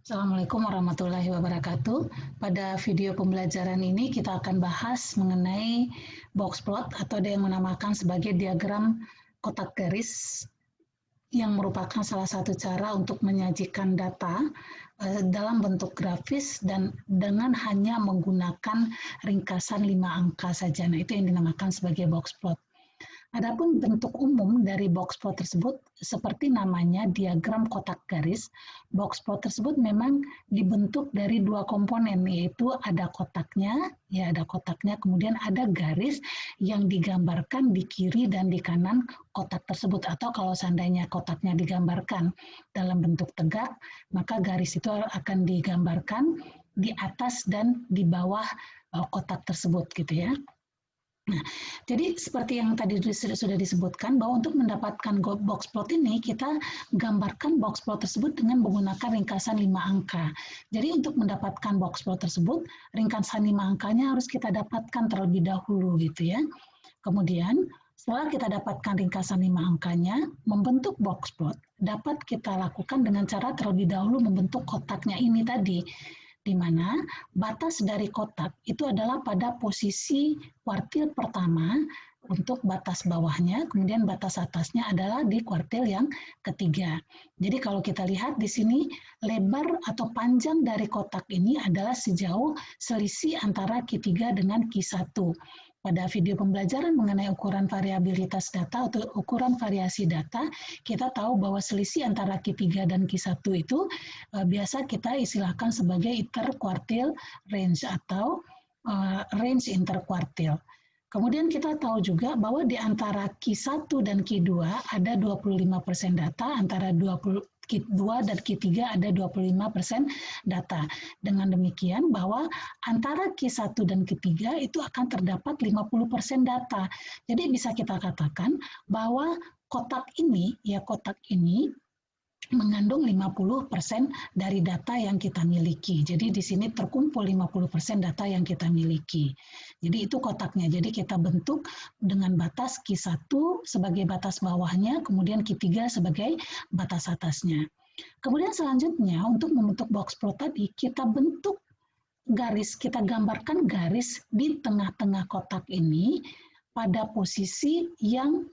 Assalamualaikum warahmatullahi wabarakatuh. Pada video pembelajaran ini kita akan bahas mengenai box plot atau ada yang menamakan sebagai diagram kotak garis yang merupakan salah satu cara untuk menyajikan data dalam bentuk grafis dan dengan hanya menggunakan ringkasan 5 angka saja. Nah, itu yang dinamakan sebagai box plot. Adapun bentuk umum dari box plot tersebut seperti namanya diagram kotak garis. Box plot tersebut memang dibentuk dari dua komponen, yaitu ada kotaknya, kemudian ada garis yang digambarkan di kiri dan di kanan kotak tersebut, atau kalau seandainya kotaknya digambarkan dalam bentuk tegak, maka garis itu akan digambarkan di atas dan di bawah kotak tersebut gitu ya. Nah, jadi seperti yang tadi sudah disebutkan bahwa untuk mendapatkan box plot ini kita gambarkan box plot tersebut dengan menggunakan ringkasan 5 angka. Jadi untuk mendapatkan box plot tersebut, ringkasan 5 angkanya harus kita dapatkan terlebih dahulu gitu ya. Kemudian setelah kita dapatkan ringkasan 5 angkanya, membentuk box plot dapat kita lakukan dengan cara terlebih dahulu membentuk kotaknya ini tadi, di mana batas dari kotak itu adalah pada posisi kuartil pertama untuk batas bawahnya, kemudian batas atasnya adalah di kuartil yang ketiga. Jadi kalau kita lihat di sini, lebar atau panjang dari kotak ini adalah sejauh selisih antara Q3 dengan Q1. Pada video pembelajaran mengenai ukuran variabilitas data atau ukuran variasi data, kita tahu bahwa selisih antara Q3 dan Q1 itu biasa kita istilahkan sebagai interquartile range atau range interquartile. Kemudian kita tahu juga bahwa di antara Q1 dan Q2 ada 25% data, antara Q2 dan Q3 ada 25% data. Dengan demikian bahwa antara Q1 dan Q3 itu akan terdapat 50% data. Jadi bisa kita katakan bahwa kotak ini mengandung 50% dari data yang kita miliki. Jadi di sini terkumpul 50% data yang kita miliki. Jadi itu kotaknya. Jadi kita bentuk dengan batas Q1 sebagai batas bawahnya, kemudian Q3 sebagai batas atasnya. Kemudian selanjutnya untuk membentuk box plot tadi, kita bentuk garis, kita gambarkan garis di tengah-tengah kotak ini pada posisi yang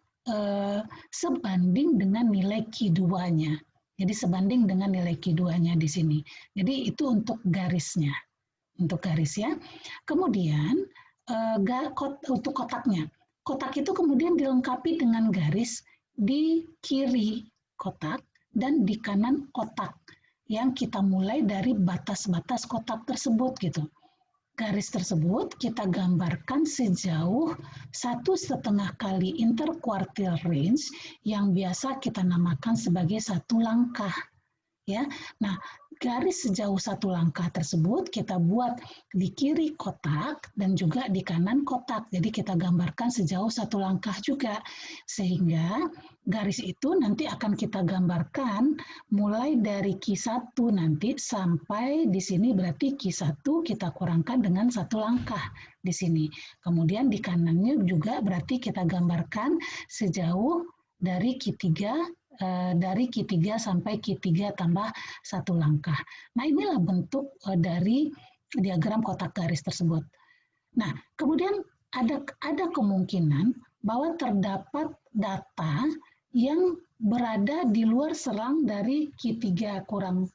sebanding dengan nilai Q2-nya. Jadi sebanding dengan nilai Q2-nya di sini. Jadi itu untuk garisnya. Untuk garis ya. Kemudian untuk kotaknya. Kotak itu kemudian dilengkapi dengan garis di kiri kotak dan di kanan kotak yang kita mulai dari batas-batas kotak tersebut gitu. Garis tersebut kita gambarkan sejauh 1,5 kali interquartile range yang biasa kita namakan sebagai 1 langkah. Ya, nah garis sejauh 1 langkah tersebut kita buat di kiri kotak dan juga di kanan kotak. Jadi kita gambarkan sejauh 1 langkah juga, sehingga garis itu nanti akan kita gambarkan mulai dari Q1 nanti sampai di sini berarti Q1 kita kurangkan dengan 1 langkah di sini. Kemudian di kanannya juga berarti kita gambarkan sejauh dari Q3 sampai Q3 tambah 1 langkah. Nah, inilah bentuk dari diagram kotak garis tersebut. Nah, kemudian ada kemungkinan bahwa terdapat data yang berada di luar serang dari Q3 kurang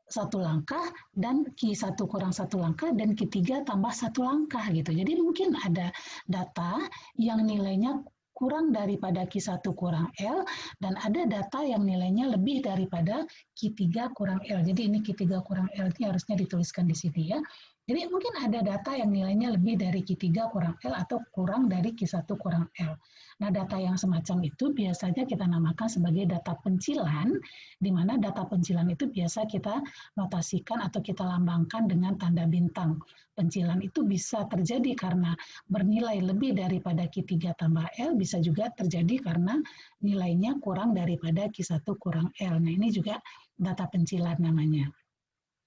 1 langkah dan Q1 kurang 1 langkah dan Q3 tambah 1 langkah gitu. Jadi mungkin ada data yang nilainya kurang daripada Q1 kurang L, dan ada data yang nilainya lebih daripada Q3 kurang L. Jadi ini Q3 kurang L ini harusnya dituliskan di sini ya. Jadi mungkin ada data yang nilainya lebih dari Q3 kurang L atau kurang dari Q1 kurang L. Nah, data yang semacam itu biasanya kita namakan sebagai data pencilan, di mana data pencilan itu biasa kita notasikan atau kita lambangkan dengan tanda bintang. Pencilan itu bisa terjadi karena bernilai lebih daripada Q3 tambah L, bisa juga terjadi karena nilainya kurang daripada Q1 kurang L. Nah, ini juga data pencilan namanya.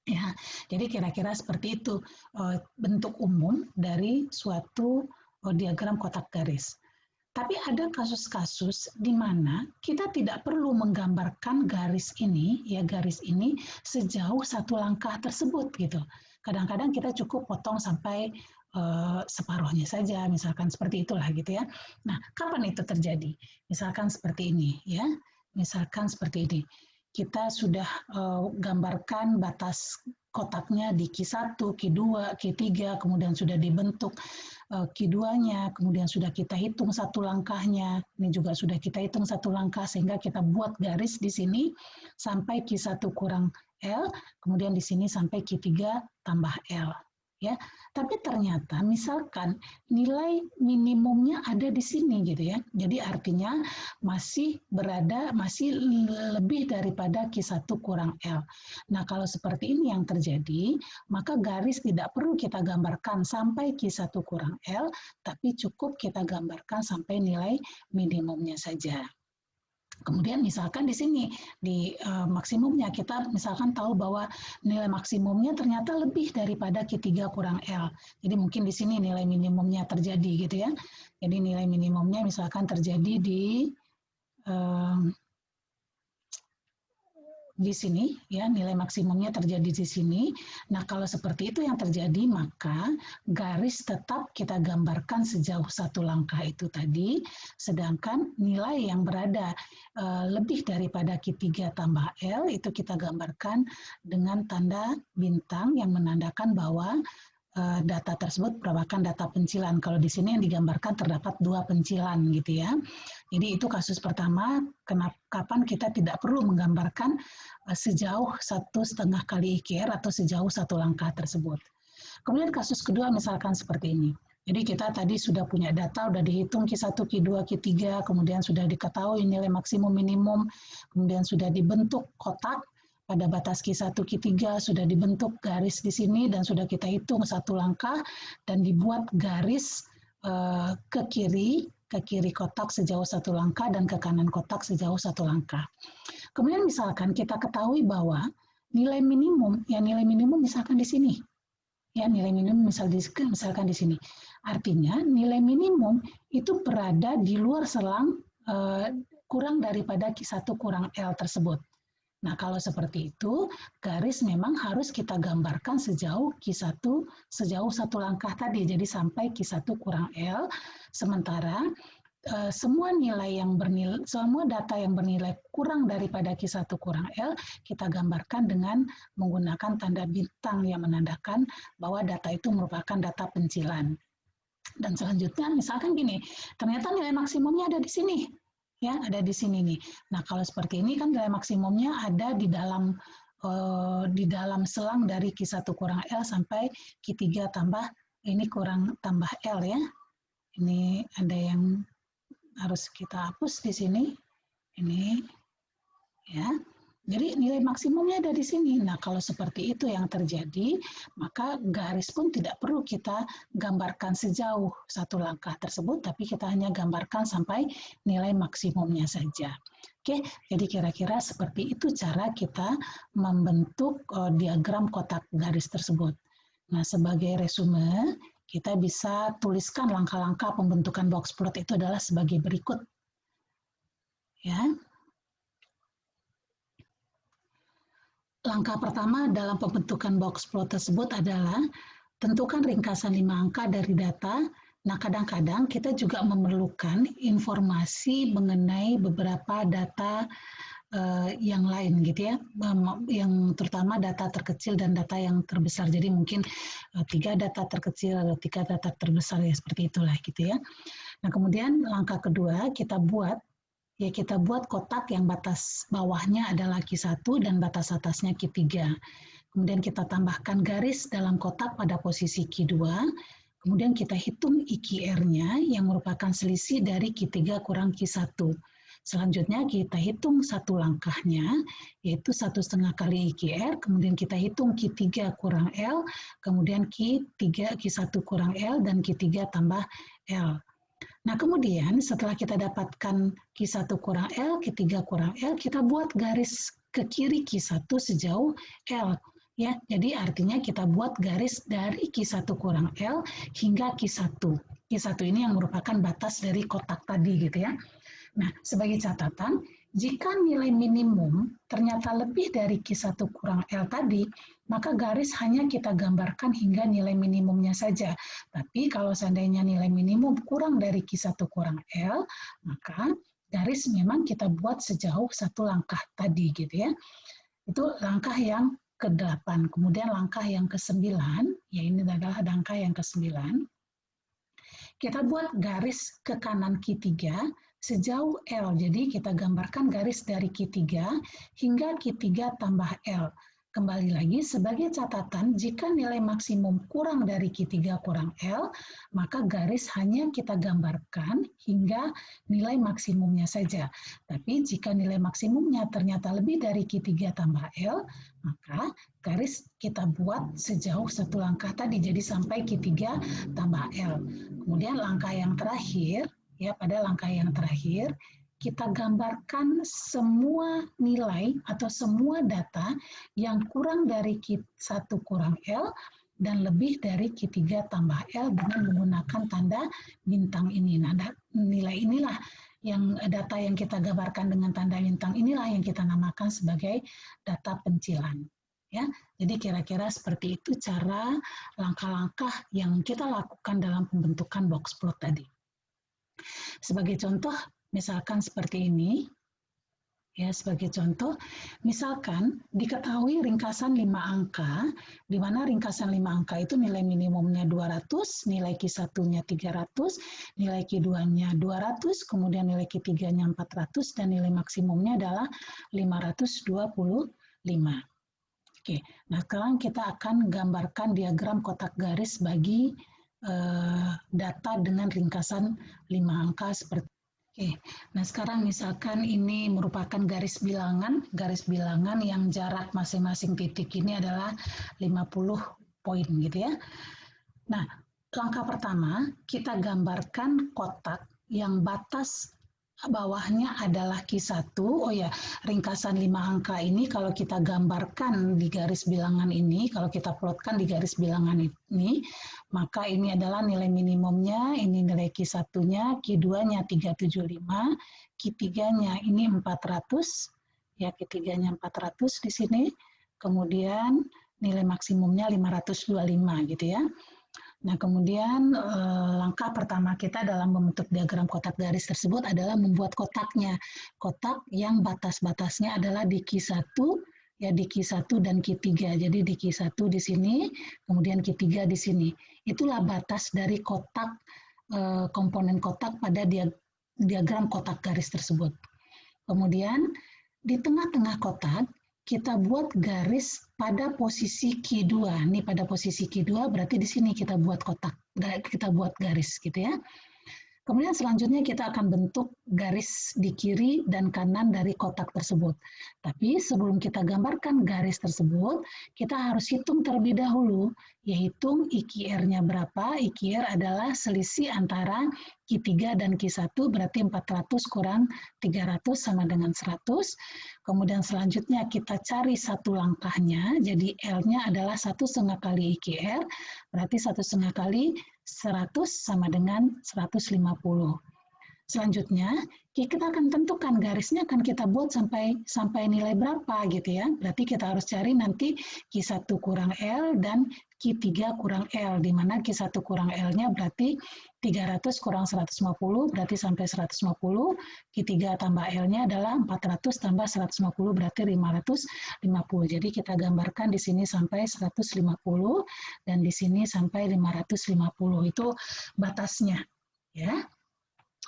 Ya, jadi kira-kira seperti itu bentuk umum dari suatu diagram kotak garis. Tapi ada kasus-kasus di mana kita tidak perlu menggambarkan garis ini sejauh satu langkah tersebut gitu. Kadang-kadang kita cukup potong sampai separuhnya saja, misalkan seperti itulah gitu ya. Nah, kapan itu terjadi? Misalkan seperti ini ya, misalkan seperti ini. Kita sudah gambarkan batas kotaknya di Q1, Q2, Q3, kemudian sudah dibentuk Q2-nya, kemudian sudah kita hitung satu langkahnya, ini juga sudah kita hitung satu langkah, sehingga kita buat garis di sini sampai Q1 kurang L, kemudian di sini sampai Q3 tambah L. Ya, tapi ternyata misalkan nilai minimumnya ada di sini gitu ya. Jadi artinya masih lebih daripada Q1 kurang L. Nah, kalau seperti ini yang terjadi, maka garis tidak perlu kita gambarkan sampai Q1 kurang L, tapi cukup kita gambarkan sampai nilai minimumnya saja. Kemudian misalkan di sini, di maksimumnya, kita misalkan tahu bahwa nilai maksimumnya ternyata lebih daripada Q3 kurang L. Jadi mungkin di sini nilai minimumnya terjadi gitu ya. Jadi nilai minimumnya misalkan terjadi di sini ya, nilai maksimumnya terjadi di sini. Nah, kalau seperti itu yang terjadi, maka garis tetap kita gambarkan sejauh satu langkah itu tadi, sedangkan nilai yang berada lebih daripada Q3 tambah L itu kita gambarkan dengan tanda bintang yang menandakan bahwa data tersebut merupakan data pencilan. Kalau di sini yang digambarkan terdapat 2 pencilan gitu ya. Jadi itu kasus pertama, kapan kita tidak perlu menggambarkan sejauh 1,5 kali IQR atau sejauh satu langkah tersebut. Kemudian kasus kedua misalkan seperti ini. Jadi kita tadi sudah punya data, sudah dihitung Q1, Q2, Q3, kemudian sudah diketahui nilai maksimum minimum, kemudian sudah dibentuk kotak, pada batas Q1, Q3 sudah dibentuk garis di sini dan sudah kita hitung satu langkah dan dibuat garis ke kiri kotak sejauh satu langkah dan ke kanan kotak sejauh satu langkah. Kemudian misalkan kita ketahui bahwa nilai minimum misalkan di sini. Ya, nilai minimum misalkan di sini. Artinya nilai minimum itu berada di luar selang kurang daripada Q1 kurang L tersebut. Nah, kalau seperti itu, garis memang harus kita gambarkan sejauh Q1, sejauh satu langkah tadi, jadi sampai Q1 kurang L, sementara semua data yang bernilai kurang daripada Q1 kurang L, kita gambarkan dengan menggunakan tanda bintang yang menandakan bahwa data itu merupakan data pencilan. Dan selanjutnya, misalkan gini, ternyata nilai maksimumnya ada di sini. Ya, ada di sini nih. Nah, kalau seperti ini kan nilai maksimumnya ada di dalam selang dari Q1 kurang L sampai Q3 tambah L ya. Ini ada yang harus kita hapus di sini. Ini ya. Jadi nilai maksimumnya ada di sini. Nah, kalau seperti itu yang terjadi, maka garis pun tidak perlu kita gambarkan sejauh satu langkah tersebut, tapi kita hanya gambarkan sampai nilai maksimumnya saja. Oke, jadi kira-kira seperti itu cara kita membentuk diagram kotak garis tersebut. Nah, sebagai resume, kita bisa tuliskan langkah-langkah pembentukan box plot itu adalah sebagai berikut. Ya. Langkah pertama dalam pembentukan box plot tersebut adalah tentukan ringkasan 5 angka dari data. Nah, kadang-kadang kita juga memerlukan informasi mengenai beberapa data yang lain gitu ya, yang terutama data terkecil dan data yang terbesar. Jadi mungkin 3 data terkecil atau 3 data terbesar ya, seperti itulah gitu ya. Nah, kemudian langkah kedua kita buat kotak yang batas bawahnya adalah Q1 dan batas atasnya Q3. Kemudian kita tambahkan garis dalam kotak pada posisi Q2. Kemudian kita hitung IQR-nya yang merupakan selisih dari Q3 kurang Q1. Selanjutnya kita hitung satu langkahnya, yaitu 1,5 kali IQR. Kemudian kita hitung Q3 kurang L, kemudian Q1 kurang L, dan Q3 tambah L. Nah, kemudian setelah kita dapatkan Q1 kurang L, Q3 kurang L, kita buat garis ke kiri Q1 sejauh L. Ya, jadi artinya kita buat garis dari Q1 kurang L hingga Q1. Q1 ini yang merupakan batas dari kotak tadi gitu ya. Nah, sebagai catatan, jika nilai minimum ternyata lebih dari Q1 kurang L tadi, maka garis hanya kita gambarkan hingga nilai minimumnya saja. Tapi kalau seandainya nilai minimum kurang dari Q1 kurang L, maka garis memang kita buat sejauh satu langkah tadi gitu ya. Itu langkah yang ke-8. Kemudian langkah yang ke-9, ya ini adalah langkah yang ke-9. Kita buat garis ke kanan Q3 sejauh L. Jadi kita gambarkan garis dari Q3 hingga Q3 tambah L. Kembali lagi, sebagai catatan, jika nilai maksimum kurang dari Q3 kurang L, maka garis hanya kita gambarkan hingga nilai maksimumnya saja. Tapi jika nilai maksimumnya ternyata lebih dari Q3 tambah L, maka garis kita buat sejauh satu langkah tadi, jadi sampai Q3 tambah L. Kemudian langkah yang terakhir, ya pada langkah yang terakhir, kita gambarkan semua nilai atau semua data yang kurang dari Q1 kurang L dan lebih dari Q3 tambah L dengan menggunakan tanda bintang ini. Nah, nilai inilah yang data yang kita gambarkan dengan tanda bintang inilah yang kita namakan sebagai data pencilan. Ya, jadi kira-kira seperti itu cara langkah-langkah yang kita lakukan dalam pembentukan box plot tadi. Sebagai contoh, misalkan seperti ini, ya sebagai contoh, misalkan diketahui ringkasan 5 angka, di mana ringkasan 5 angka itu nilai minimumnya 200, nilai Q1-nya 300, nilai Q2-nya 200, kemudian nilai Q3-nya 400, dan nilai maksimumnya adalah 525. Oke, nah sekarang kita akan gambarkan diagram kotak garis bagi data dengan ringkasan 5 angka seperti. Oke, nah sekarang misalkan ini merupakan garis bilangan yang jarak masing-masing titik ini adalah 50 poin gitu ya. Nah, langkah pertama kita gambarkan kotak yang batas bawahnya adalah Q1. Oh ya, ringkasan 5 angka ini kalau kita gambarkan di garis bilangan ini, kalau kita plotkan di garis bilangan ini, maka ini adalah nilai minimumnya, ini nilai Q1-nya, Q2-nya 375, Q3-nya ini 400, ya Q3-nya 400 di sini, kemudian nilai maksimumnya 525 gitu ya. Nah, kemudian langkah pertama kita dalam membentuk diagram kotak garis tersebut adalah membuat kotaknya. Kotak yang batas-batasnya adalah di Q1, ya di Q1 dan Q3. Jadi di Q1 di sini, kemudian Q3 di sini. Itulah batas dari kotak, komponen kotak pada diagram kotak garis tersebut. Kemudian di tengah-tengah kotak, kita buat garis pada posisi Q2. Nih pada posisi Q2 berarti di sini kita buat kotak, kita buat garis gitu ya. Kemudian selanjutnya kita akan bentuk garis di kiri dan kanan dari kotak tersebut. Tapi sebelum kita gambarkan garis tersebut, kita harus hitung terlebih dahulu, yaitu IQR-nya berapa. IQR adalah selisih antara Q3 dan Q1, berarti 400 kurang 300 sama dengan 100. Kemudian selanjutnya kita cari satu langkahnya, jadi L-nya adalah 1,5 kali IQR, berarti 1,5 kali 100 sama dengan 150. Selanjutnya, kita akan tentukan garisnya akan kita buat sampai nilai berapa gitu ya. Berarti kita harus cari nanti Q1 kurang L dan Q3 kurang L, di mana Q1 kurang L-nya berarti 300 kurang 150, berarti sampai 150. Q3 tambah L-nya adalah 400 tambah 150, berarti 550. Jadi kita gambarkan di sini sampai 150, dan di sini sampai 550. Itu batasnya. Ya.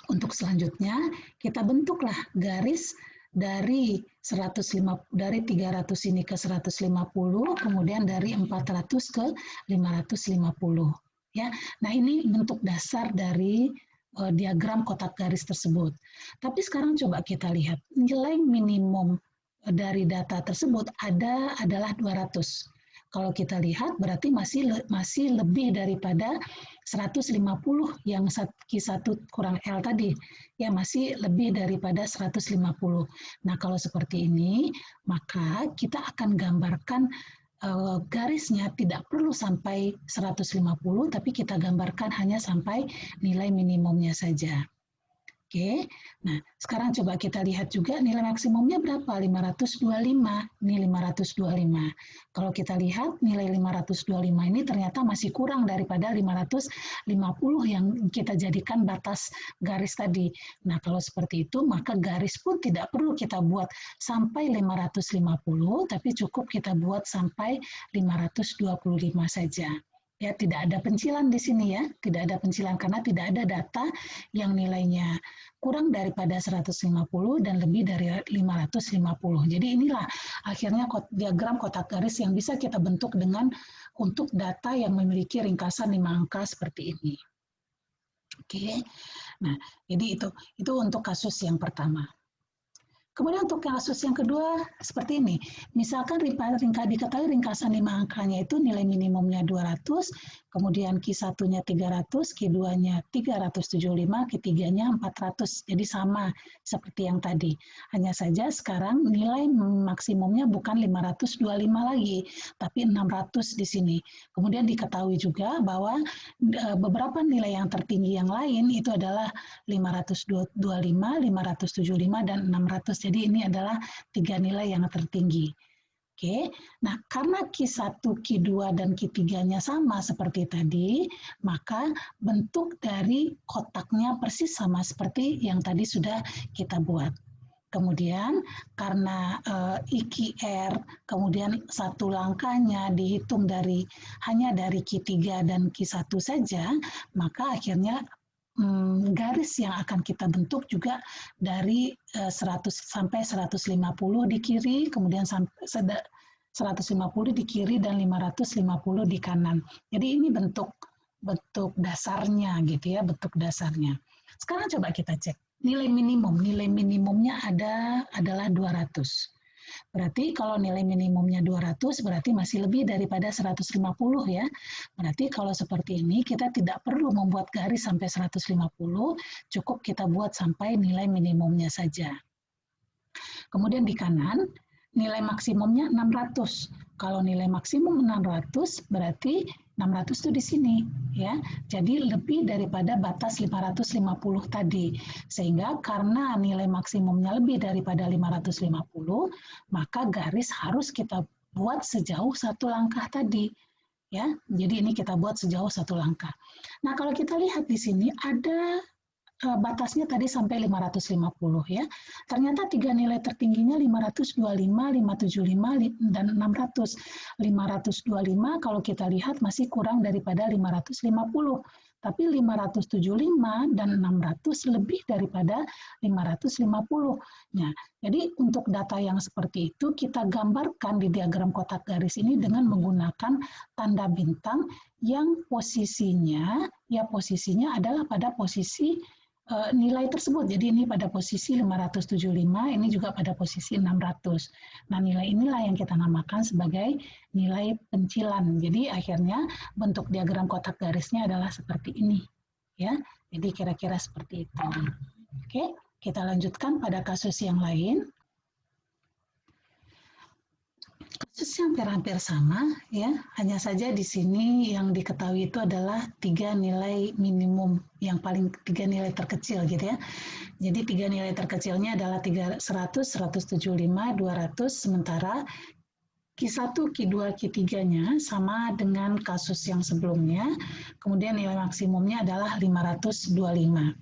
Untuk selanjutnya, kita bentuklah garis dari 300 ini ke 150, kemudian dari 400 ke 550. Ya, nah ini bentuk dasar dari diagram kotak garis tersebut. Tapi sekarang coba kita lihat nilai minimum dari data tersebut adalah 200. Kalau kita lihat berarti masih lebih daripada 150 yang Q1 kurang L tadi. Ya masih lebih daripada 150. Nah, kalau seperti ini, maka kita akan gambarkan garisnya tidak perlu sampai 150, tapi kita gambarkan hanya sampai nilai minimumnya saja. Oke, nah sekarang coba kita lihat juga nilai maksimumnya berapa? 525, ini 525. Kalau kita lihat nilai 525 ini ternyata masih kurang daripada 550 yang kita jadikan batas garis tadi. Nah kalau seperti itu maka garis pun tidak perlu kita buat sampai 550, tapi cukup kita buat sampai 525 saja. Ya, tidak ada pencilan di sini ya, tidak ada pencilan karena tidak ada data yang nilainya kurang daripada 150 dan lebih dari 550. Jadi inilah akhirnya diagram kotak garis yang bisa kita bentuk dengan untuk data yang memiliki ringkasan 5 angka seperti ini. Oke. Nah, jadi itu untuk kasus yang pertama. Kemudian untuk kasus yang kedua seperti ini. Misalkan diketahui ringkasan 5 angkanya itu nilai minimumnya 200, kemudian Q1-nya 300, Q2-nya 375, Q3-nya 400. Jadi sama seperti yang tadi. Hanya saja sekarang nilai maksimumnya bukan 525 lagi, tapi 600 di sini. Kemudian diketahui juga bahwa beberapa nilai yang tertinggi yang lain itu adalah 525, 575, dan 600. Jadi ini adalah 3 nilai yang tertinggi. Oke, nah karena Q1, Q2, dan Q3-nya sama seperti tadi, maka bentuk dari kotaknya persis sama seperti yang tadi sudah kita buat. Kemudian karena IQR, kemudian satu langkahnya dihitung hanya dari Q3 dan Q1 saja, maka akhirnya garis yang akan kita bentuk juga dari 100 sampai 150 di kiri, kemudian 150 di kiri dan 550 di kanan. Jadi ini bentuk dasarnya gitu ya, bentuk dasarnya. Sekarang coba kita cek nilai minimum. Nilai minimumnya adalah 200. Berarti kalau nilai minimumnya 200 berarti masih lebih daripada 150 ya. Berarti kalau seperti ini kita tidak perlu membuat garis sampai 150, cukup kita buat sampai nilai minimumnya saja. Kemudian di kanan nilai maksimumnya 600. Kalau nilai maksimum 600 berarti 600 itu di sini ya. Jadi lebih daripada batas 550 tadi. Sehingga karena nilai maksimumnya lebih daripada 550, maka garis harus kita buat sejauh satu langkah tadi. Ya. Jadi ini kita buat sejauh satu langkah. Nah, kalau kita lihat di sini ada batasnya tadi sampai 550 ya. Ternyata 3 nilai tertingginya 525, 575, dan 600. 525 kalau kita lihat masih kurang daripada 550. Tapi 575 dan 600 lebih daripada 550. Nah, jadi untuk data yang seperti itu kita gambarkan di diagram kotak garis ini dengan menggunakan tanda bintang yang posisinya adalah pada posisi nilai tersebut. Jadi ini pada posisi 575, ini juga pada posisi 600. Nah, nilai inilah yang kita namakan sebagai nilai pencilan. Jadi akhirnya bentuk diagram kotak garisnya adalah seperti ini. Ya, jadi kira-kira seperti itu. Oke, kita lanjutkan pada kasus yang lain. Kasus yang hampir sama ya, hanya saja di sini yang diketahui itu adalah 3 nilai minimum, yang paling 3 nilai terkecil gitu ya. Jadi 3 nilai terkecilnya adalah 100, 175, 200, sementara Q1, Q2, Q3-nya sama dengan kasus yang sebelumnya, kemudian nilai maksimumnya adalah 525.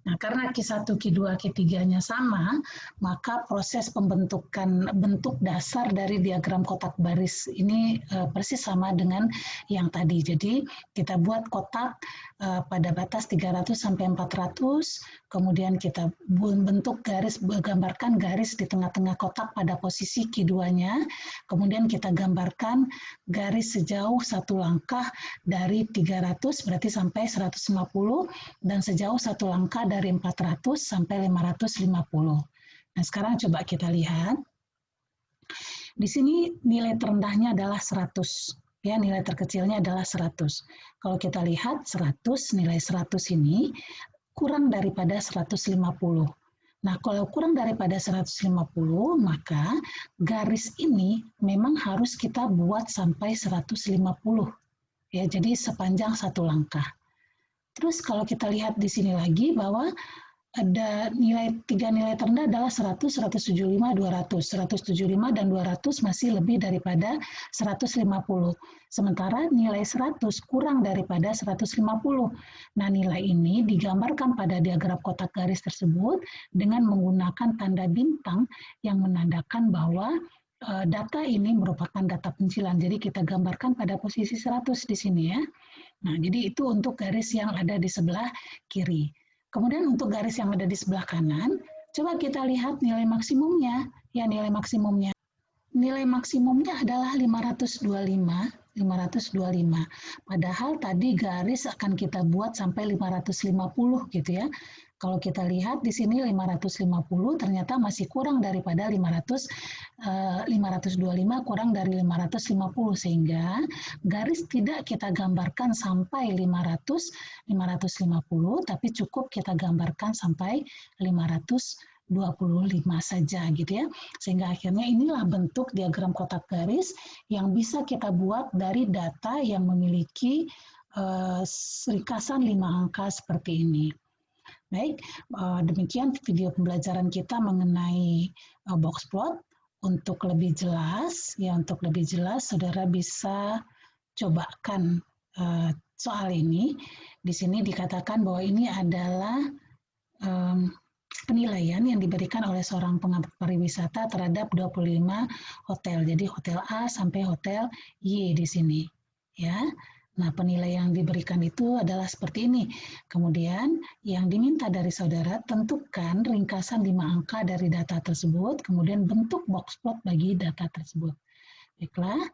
Nah, karena Q1, Q2, Q3-nya sama, maka proses pembentukan bentuk dasar dari diagram kotak baris ini persis sama dengan yang tadi. Jadi, kita buat kotak pada batas 300 sampai 400, kemudian kita bentuk garis, gambarkan garis di tengah-tengah kotak pada posisi Q2-nya, kemudian kita gambarkan garis sejauh satu langkah dari 300 berarti sampai 150, dan sejauh satu langkah dari 400 sampai 550. Nah, sekarang coba kita lihat. Di sini nilai terendahnya adalah 100. Ya, nilai terkecilnya adalah 100. Kalau kita lihat 100, nilai 100 ini kurang daripada 150. Nah, kalau kurang daripada 150, maka garis ini memang harus kita buat sampai 150. Ya, jadi sepanjang satu langkah. Terus kalau kita lihat di sini lagi bahwa ada tiga nilai terendah adalah 100, 175, 200. 175 dan 200 masih lebih daripada 150. Sementara nilai 100 kurang daripada 150. Nah, nilai ini digambarkan pada diagram kotak garis tersebut dengan menggunakan tanda bintang yang menandakan bahwa data ini merupakan data pencilan. Jadi kita gambarkan pada posisi 100 di sini ya. Nah, jadi itu untuk garis yang ada di sebelah kiri. Kemudian untuk garis yang ada di sebelah kanan, coba kita lihat nilai maksimumnya. Ya, nilai maksimumnya. Nilai maksimumnya adalah 525. Padahal tadi garis akan kita buat sampai 550 gitu ya. Kalau kita lihat di sini 550 ternyata masih kurang daripada 525 kurang dari 550 sehingga garis tidak kita gambarkan sampai 550 tapi cukup kita gambarkan sampai 525 saja gitu ya. Sehingga akhirnya inilah bentuk diagram kotak garis yang bisa kita buat dari data yang memiliki ringkasan 5 angka seperti ini. Baik, demikian video pembelajaran kita mengenai box plot. Untuk lebih jelas, saudara bisa cobakan soal ini. Di sini dikatakan bahwa ini adalah penilaian yang diberikan oleh seorang pengamat pariwisata terhadap 25 hotel. Jadi hotel A sampai hotel Y di sini, ya. Nah, penilaian yang diberikan itu adalah seperti ini. Kemudian yang diminta dari saudara, tentukan ringkasan 5 angka dari data tersebut, kemudian bentuk box plot bagi data tersebut. Baiklah,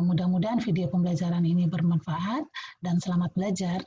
mudah-mudahan video pembelajaran ini bermanfaat dan selamat belajar.